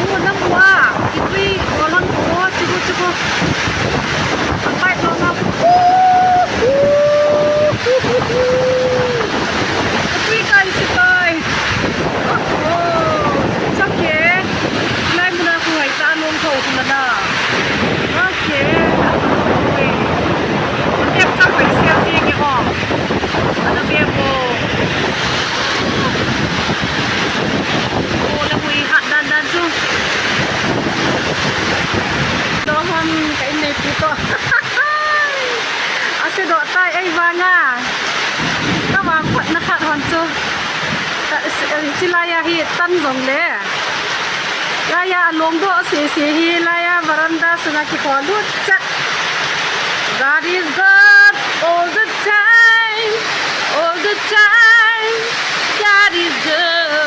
Tunggu nang wa. Kitwi golon ko cukup. Sampai tolong. Kitwi kai sipai. Oh. Sakit. Lai muna ko ay tanong ko kung na. Okay. Tiap takไปเสียจริงอ๋ออันเบียโบโอ้แล้วคุยหัดดันจูดอมันไก่ในปุโตอาเสดอใต้ไอ้บางอ่ะตะวางขวดนะคะฮอนจูจิลายาฮีตันจงเลยลายาลงโดสีฮีลายาบารันดาสนาคิขอลุดจัดGod is good all the time God is good